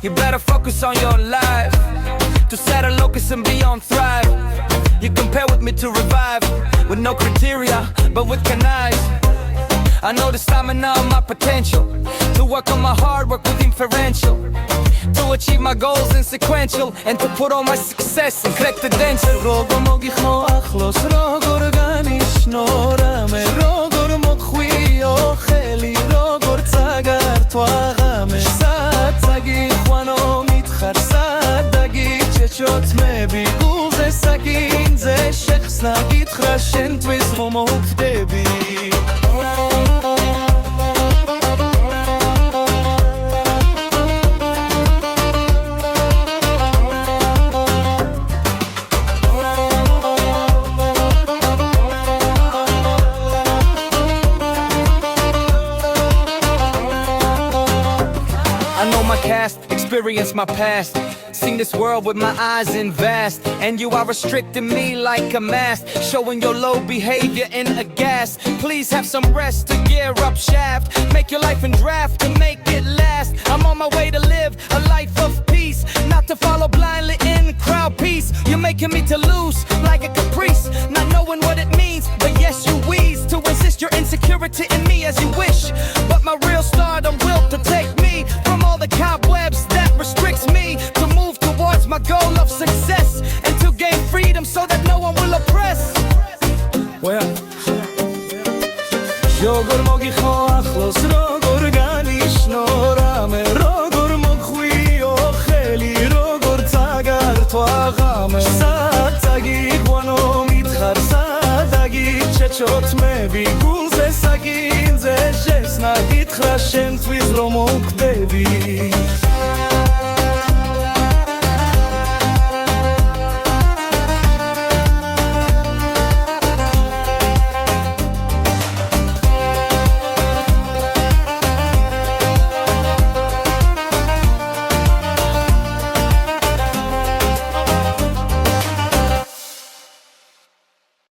You better focus on your life to set a locus and be on thrive. You compare with me to revive with no criteria but with canais. I know the stamina of my potential to work on my hard work with inferential, to achieve my goals in sequential and to put all my success in credential. Rogo mogikho akhlos rogor ganishno rame rogor mokhwi okheli rogor tsagar twagame satsagi khwano mitkharsa dagi chechot mebi gulze sakin ze shekhsna gitkhashen tvis momot debi. I know my cast, experience my past, seen this world with my eyes in vast, and you are restricting me like a mask, showing your low behavior in a gas. Please have some rest to gear up shaft, make your life in draft to make it last. I'm on my way to live a life of peace, not to follow blindly in crowd peace. You're making me to lose like a caprice, not knowing what it means, but yes you wheeze to insist your insecurity in me as you wish. But my real stardom will protect me from all the cobwebs that restricts me to move towards my goal of success and to gain freedom so that no one will oppress. Well, Yogor mogikho akhlos rogor ganishno rame rogor mokhwi okheli rogor tsagar twagame satsagi khwano mitkharsa dagi chechot mebi gulze sakin ze shesna gitkhashen tvis romok debi.